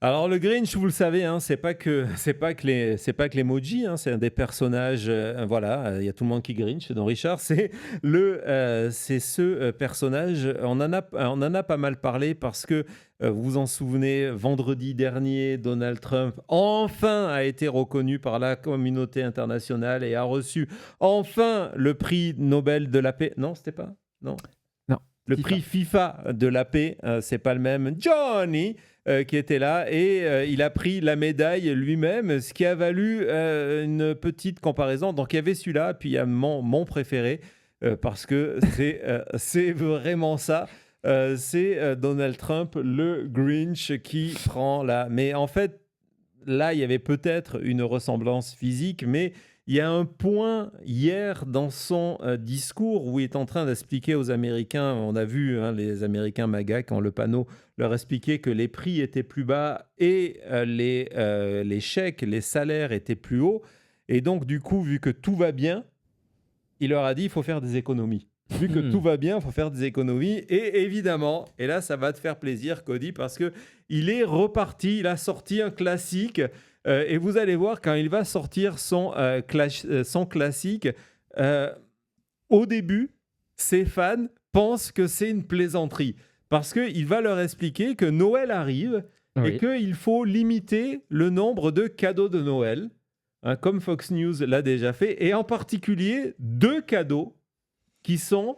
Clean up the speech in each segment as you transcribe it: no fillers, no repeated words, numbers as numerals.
Alors le Grinch, vous le savez, hein, c'est pas que l'emoji, hein, c'est un des personnages. Voilà, il y a tout le monde qui Grinch dans Richard. C'est ce personnage. On en a pas mal parlé parce que vous vous en souvenez, vendredi dernier, Donald Trump enfin a été reconnu par la communauté internationale et a reçu enfin le prix Nobel de la paix. Non, c'était pas. Non. Non, Le FIFA. prix FIFA de la paix, c'est pas le même Johnny qui était là et il a pris la médaille lui-même, ce qui a valu une petite comparaison. Donc il y avait celui-là, puis il y a mon préféré parce que c'est vraiment ça. C'est Donald Trump, le Grinch, qui prend la. Mais en fait, là, il y avait peut-être une ressemblance physique, mais il y a un point hier dans son discours où il est en train d'expliquer aux Américains, on a vu hein, les Américains MAGA quand le panneau leur expliquait que les prix étaient plus bas et les chèques, les salaires étaient plus hauts. Et donc, du coup, vu que tout va bien, il leur a dit il faut faire des économies. Vu que tout va bien, il faut faire des économies. Et évidemment, et là, ça va te faire plaisir, Cody, parce que il est reparti, il a sorti un classique. Et vous allez voir, quand il va sortir son classique, euh, au début, ses fans pensent que c'est une plaisanterie. Parce qu'il va leur expliquer que Noël arrive et Oui. qu'il faut limiter le nombre de cadeaux de Noël, hein, comme Fox News l'a déjà fait, et en particulier 2 cadeaux qui sont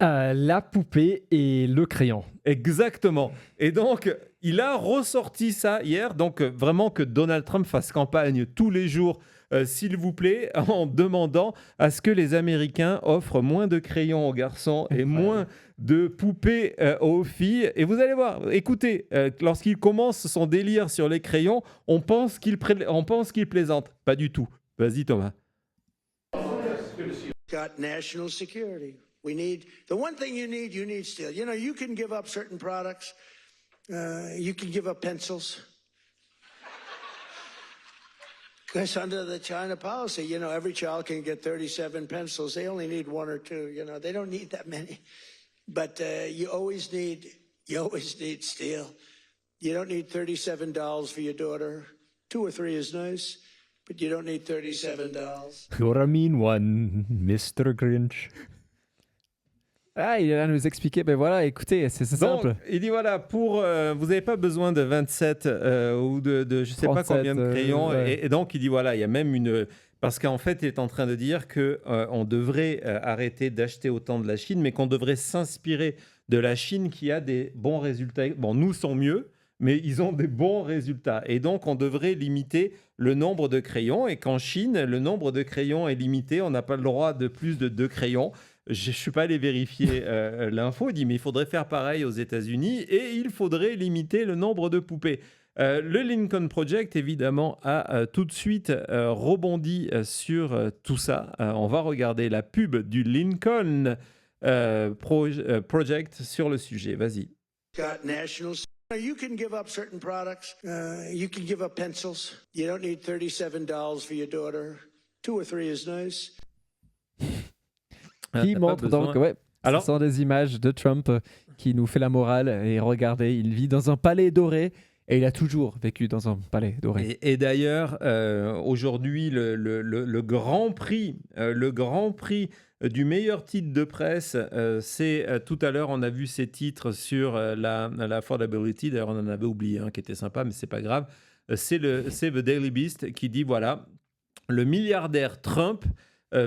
La poupée et le crayon. exactement. Et donc, il a ressorti ça hier. Donc, vraiment que Donald Trump fasse campagne tous les jours, s'il vous plaît, en demandant à ce que les Américains offrent moins de crayons aux garçons et moins de poupées aux filles. Et vous allez voir, écoutez, lorsqu'il commence son délire sur les crayons, on pense qu'il plaisante. Pas du tout. Vas-y, Thomas. Got national security. We need the one thing you need steel. You know, you can give up certain products. You can give up pencils. Because under the China policy, you know, every child can get 37 pencils. They only need 1 or 2. You know, they don't need that many. But you always need steel. You don't need $37 for your daughter. 2 or 3 is nice. But you don't need $37. You're a mean one, Mr. Grinch. Ah, il est là à nous expliquer, ben voilà, écoutez, c'est Donc, simple. il dit voilà, vous n'avez pas besoin de 27 ou de je sais pas 37, combien de crayons. ouais. Et donc, il dit voilà, il y a même une. Parce qu'en fait, il est en train de dire qu'on devrait arrêter d'acheter autant de la Chine, mais qu'on devrait s'inspirer de la Chine qui a des bons résultats. Bon, nous sont mieux, mais ils ont des bons résultats. Et donc, on devrait limiter le nombre de crayons. Et qu'en Chine, le nombre de crayons est limité. On n'a pas le droit de plus de 2 crayons. Je ne suis pas allé vérifier l'info. Il dit, mais il faudrait faire pareil aux États-Unis et il faudrait limiter le nombre de poupées. Le Lincoln Project, évidemment, a tout de suite rebondi sur tout ça. On va regarder la pub du Lincoln Project sur le sujet. Vas-y. Got national. You can give up certain products. You can give up pencils. You don't need $37 for your daughter. 2 or 3 is nice. Qui T'as pas montre besoin. donc, ouais, Alors- ce sont des images de Trump qui nous fait la morale. Et regardez, il vit dans un palais doré et il a toujours vécu dans un palais doré. Et d'ailleurs, aujourd'hui, le Grand Prix, du meilleur titre de presse, c'est tout à l'heure, on a vu ces titres sur l'affordability. D'ailleurs, on en avait oublié un qui était sympa, mais c'est pas grave. C'est The Daily Beast qui dit voilà, le milliardaire Trump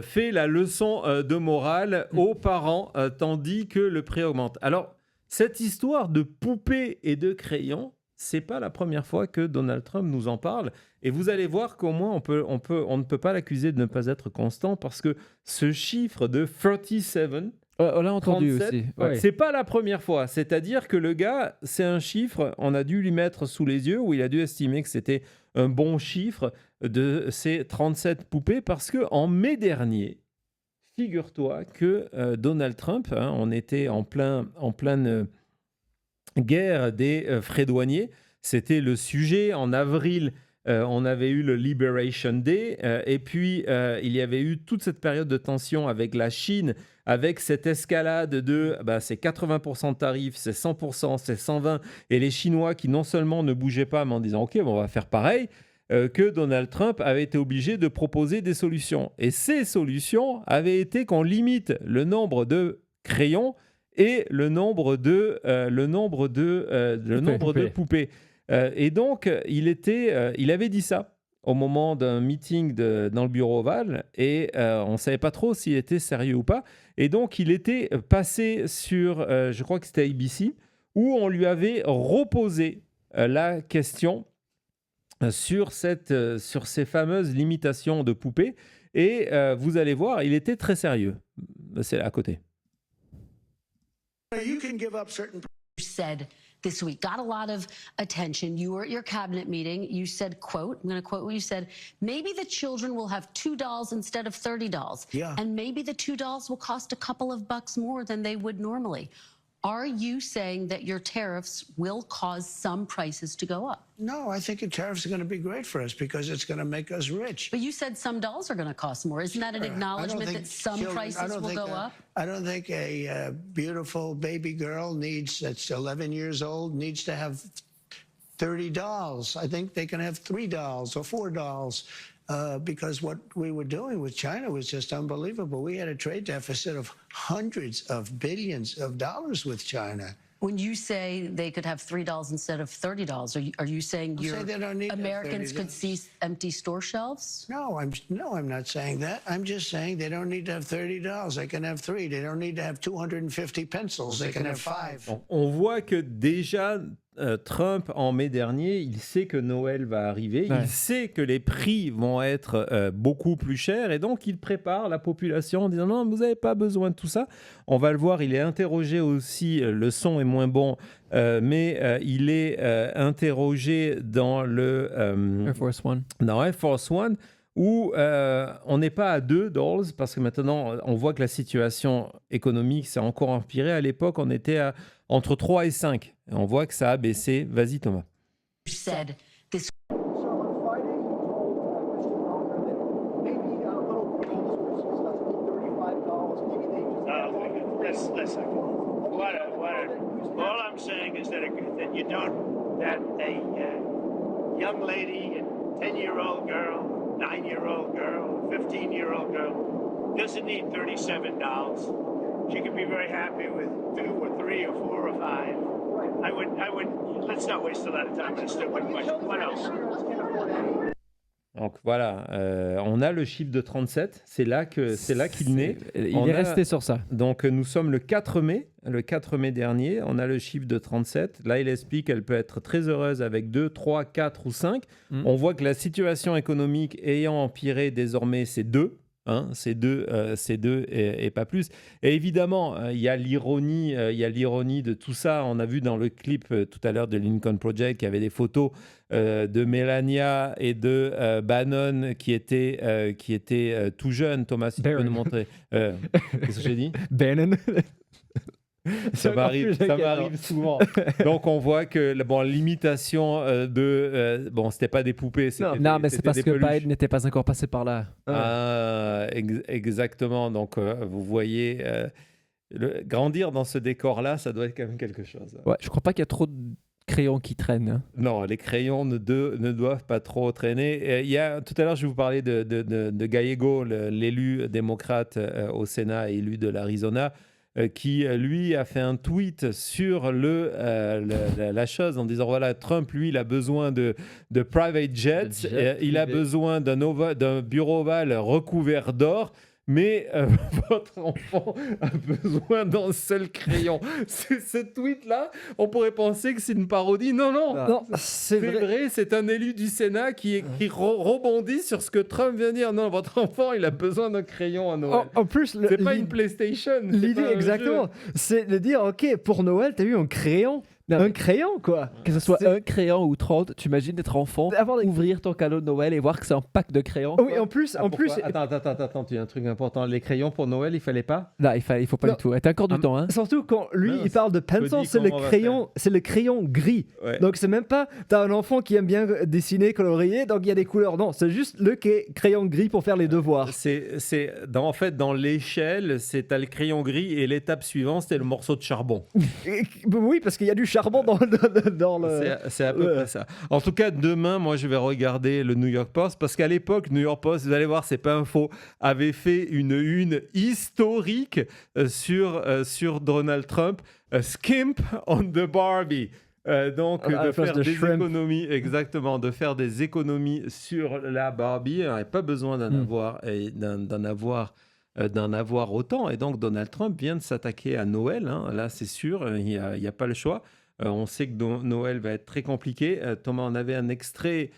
fait la leçon de morale aux parents, tandis que le prix augmente. Alors, cette histoire de poupées et de crayons, c'est pas la première fois que Donald Trump nous en parle. Et vous allez voir qu'au moins, on ne peut pas l'accuser de ne pas être constant parce que ce chiffre de 37, On l'a entendu 37, aussi. Ouais. c'est pas la première fois. C'est-à-dire que le gars, c'est un chiffre, on a dû lui mettre sous les yeux, où il a dû estimer que c'était un bon chiffre de ces 37 poupées, parce que en mai dernier, figure-toi que Donald Trump, hein, on était en pleine guerre des frais douaniers. C'était le sujet en avril On avait eu le Liberation Day. Et puis, il y avait eu toute cette période de tension avec la Chine, avec cette escalade de c'est 80% de tarifs, c'est 100%, c'est 120%. Et les Chinois qui non seulement ne bougeaient pas, mais en disant « Ok, on va faire pareil », que Donald Trump avait été obligé de proposer des solutions. Et ces solutions avaient été qu'on limite le nombre de crayons et le nombre de poupées. Et donc, il avait dit ça au moment d'un meeting dans le bureau ovale et on ne savait pas trop s'il était sérieux ou pas. Et donc, il était passé sur, je crois que c'était ABC, où on lui avait reposé la question sur ces fameuses limitations de poupées. Et vous allez voir, il était très sérieux. C'est à côté. You can give up certain said this week got a lot of attention. You were at your cabinet meeting. You said, quote, I'm going to quote what you said, maybe the children will have $2 instead of $30. Yeah. And maybe the $2 will cost a couple of bucks more than they would normally. Are you saying that your tariffs will cause some prices to go up? No, I think the tariffs are going to be great for us because it's going to make us rich. But you said some dolls are going to cost more. Isn't that an acknowledgement that some prices will go up? I don't think a beautiful baby girl that's 11 years old needs to have 30 dolls. I think they can have 3 dolls or 4 dolls. Because what we were doing with China was just unbelievable. We had a trade deficit of hundreds of billions of dollars with China. When you say they could have $3 instead of $30, are you saying Americans could see empty store shelves? No, I'm not saying that. I'm just saying they don't need to have $30. They can have 3. They don't need to have 250 pencils. They can have 5. On voit que déjà Trump, en mai dernier, il sait que Noël va arriver, il sait que les prix vont être beaucoup plus chers et donc il prépare la population en disant non, vous n'avez pas besoin de tout ça. On va le voir, il est interrogé aussi, le son est moins bon, mais il est interrogé dans le Air Force One. Dans Air Force One où on n'est pas à $2 parce que maintenant on voit que la situation économique s'est encore empirée. À l'époque, on était entre 3 et 5. Et on voit que ça a baissé. Vas-y, Thomas. Said this. So on Friday, you told Mr. Walker that maybe little girls' Christmas doesn't need $35. Maybe they just. Listen. All I'm saying is that a young lady, a 10-year-old girl, 9-year-old girl, 15-year-old girl doesn't need $37. She could be very happy with 2 or 3 or 4 or 5. I would. Let's not waste a lot of time on a stupid question. What else? Donc voilà, on a le chiffre de 37. C'est là qu'il naît. Il est resté sur ça. Donc nous sommes le 4 mai dernier. On a le chiffre de 37. Là, il explique qu'elle peut être très heureuse avec 2, 3, 4 ou 5. On voit que la situation économique ayant empiré, désormais, c'est 2. C'est deux et pas plus. Et évidemment, il y a l'ironie de tout ça. On a vu dans le clip tout à l'heure de Lincoln Project qu'il y avait des photos de Melania et de Bannon qui étaient tout jeunes. Thomas, si tu peux nous montrer. Qu'est-ce que j'ai dit? Bannon. Ça m'arrive souvent. Donc on voit que l'imitation c'était pas des poupées. Non, mais c'est parce que Biden n'était pas encore passé par là. Exactement. Donc vous voyez, grandir dans ce décor-là, ça doit être quand même quelque chose. Ouais, je crois pas qu'il y a trop de crayons qui traînent. Hein. Non, les crayons ne doivent pas trop traîner. Tout à l'heure, je vais vous parler de Gallego, l'élu démocrate au Sénat et élu de l'Arizona. Qui, lui, a fait un tweet sur la chose en disant, voilà, Trump, lui, il a besoin de private jets, il a besoin d'un bureau ovale recouvert d'or, mais votre enfant a besoin d'un seul crayon. Ce tweet-là, on pourrait penser que c'est une parodie. Non, c'est vrai, c'est un élu du Sénat qui rebondit sur ce que Trump vient dire. Non, votre enfant, il a besoin d'un crayon à Noël. En plus, c'est pas une PlayStation. L'idée, exactement, c'est de dire, OK, pour Noël, t'as eu un crayon. Non, un mais crayon, quoi. que ce soit C'est- un crayon ou 30, tu imagines d'être enfant, Avoir des- ouvrir ton cadeau de Noël et voir que c'est un pack de crayons. Oh, et en plus, Ah, pourquoi Attends, tu as un truc important. Les crayons pour Noël, il fallait pas? Là, il faut pas Non. du tout. T'as encore du Ah, temps, hein. surtout quand lui, Mince. il parle de pencil, Cody, c'est le comment on va crayon, c'est le crayon gris. Ouais. Donc c'est même pas, t'as un enfant qui aime bien dessiner, colorier, donc il y a des couleurs. Non, c'est juste le crayon gris pour faire les devoirs. En fait, dans l'échelle, t'as le crayon gris et l'étape suivante, c'était le morceau de charbon. Oui, parce qu'il y a du charbon dans le. C'est à peu près ça. En tout cas, demain, moi, je vais regarder le New York Post parce qu'à l'époque, New York Post, vous allez voir, c'est pas un faux, avait fait une historique sur Donald Trump, skimp on the Barbie. Donc, À la de place faire de des shrimp. économies, exactement, de faire des économies sur la Barbie. Il n'y a pas besoin d'en avoir autant. Et donc, Donald Trump vient de s'attaquer à Noël. Hein. Là, c'est sûr, il n'y a pas le choix. On sait que Noël va être très compliqué. Thomas, on avait un extrait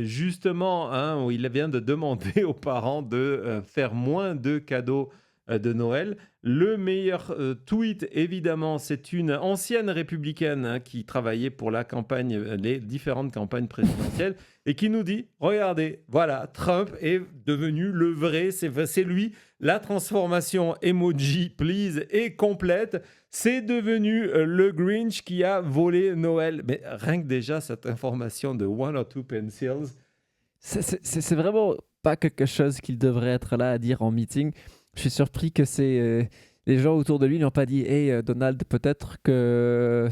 justement hein, où il vient de demander aux parents de faire moins de cadeaux de Noël. Le meilleur tweet, évidemment, c'est une ancienne républicaine hein, qui travaillait pour la campagne, les différentes campagnes présidentielles, et qui nous dit, regardez, voilà, Trump est devenu le vrai, c'est lui, la transformation emoji, please, est complète. C'est devenu le Grinch qui a volé Noël. Mais rien que déjà, cette information de one or two pencils, C'est vraiment pas quelque chose qu'il devrait être là à dire en meeting. Je suis surpris que les gens autour de lui n'ont pas dit Hey Donald, peut-être que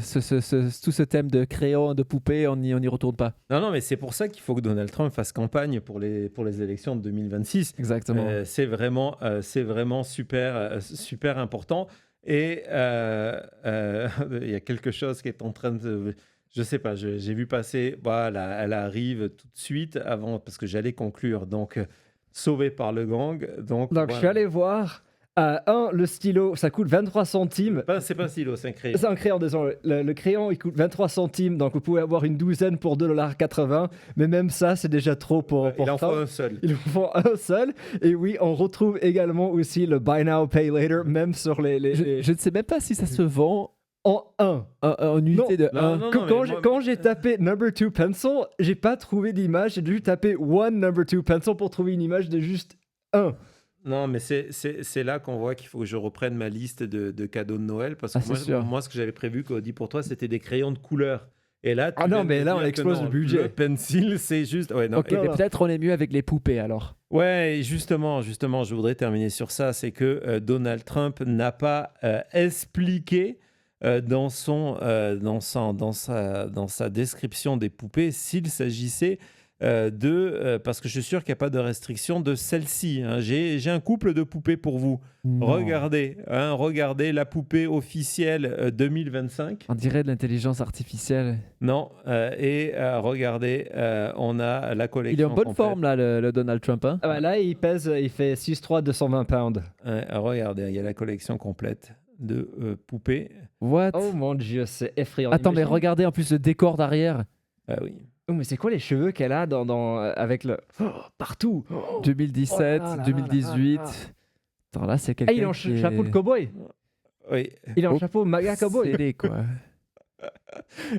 tout ce thème de crayon, de poupée, on n'y retourne pas. Non, mais c'est pour ça qu'il faut que Donald Trump fasse campagne pour les élections de 2026. Exactement. C'est vraiment super important. Et il y a quelque chose qui est en train de... Je sais pas, j'ai vu passer, voilà, elle arrive tout de suite avant, parce que j'allais conclure. Donc, sauvé par le gang. Donc Donc je suis allé voir. Le stylo, ça coûte 23 centimes. C'est pas un stylo, c'est un crayon. C'est un crayon, désolé. Le crayon, il coûte 23 centimes, donc vous pouvez avoir une douzaine pour 2,80 $. Mais même ça, c'est déjà trop pour Il en faut Tom. un seul. Il en faut un seul. Et oui, on retrouve également aussi le Buy Now, Pay Later, même sur les... Je ne sais même pas si ça se vend En 1. en unité de Non, 1. non, Quand j'ai tapé number 2 pencil, j'ai pas trouvé d'image. J'ai dû taper one number 2 pencil pour trouver une image de juste 1. Non, mais c'est là qu'on voit qu'il faut que je reprenne ma liste de cadeaux de Noël. Parce que Ah, c'est sûr. moi, ce que j'avais prévu, Cody, pour toi, c'était des crayons de couleur. Et là, tu Ah non, viens de mais me là, on dire que explose non, le budget. Le pencil, c'est juste... Ouais, non, Ok, non, mais non. peut-être on est mieux avec les poupées alors. Ouais, et justement, je voudrais terminer sur ça. C'est que Donald Trump n'a pas expliqué dans sa description des poupées s'il s'agissait parce que je suis sûr qu'il n'y a pas de restriction de celle-ci. Hein. J'ai un couple de poupées pour vous. Non. Regardez la poupée officielle 2025. On dirait de l'intelligence artificielle. Non, regardez, on a la collection Il est en bonne complète. forme là, le Donald Trump. Hein. Ah bah là, il fait 6,3, 220 pounds. Regardez, il y a la collection complète de poupées. What? Oh mon dieu, c'est effrayant. Attends, mais Imagine- regardez en plus le décor d'arrière. Ah oui. Oh, mais c'est quoi les cheveux qu'elle a avec le... Oh, partout. 2017, Oh là là là 2018. là là. Attends, là, c'est quelqu'un Ah, il est en qui est- chapeau de cowboy. Oui. Il est en Oh, chapeau maga cowboy. Scellé, quoi.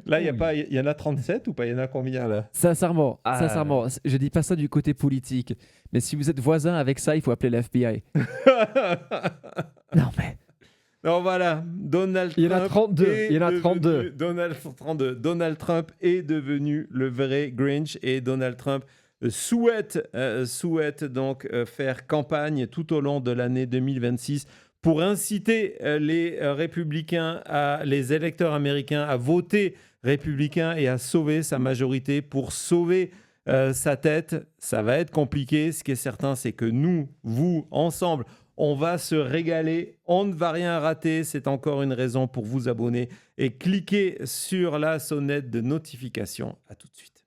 Là, il y en a 37 ou pas? Il y en a combien là? Sincèrement, Ah. sincèrement, je dis pas ça du côté politique, mais si vous êtes voisin avec ça, il faut appeler l'FBI. Non mais, Non, voilà. Donald Il y en a Trump 32, est il y en a devenu- 32. Donald Trump est devenu le vrai Grinch et Donald Trump souhaite donc faire campagne tout au long de l'année 2026 pour inciter les républicains, les électeurs américains à voter républicain et à sauver sa majorité pour sauver sa tête. Ça va être compliqué. Ce qui est certain, c'est que nous, vous, ensemble, on va se régaler. On ne va rien rater. C'est encore une raison pour vous abonner et cliquer sur la sonnette de notification. À tout de suite.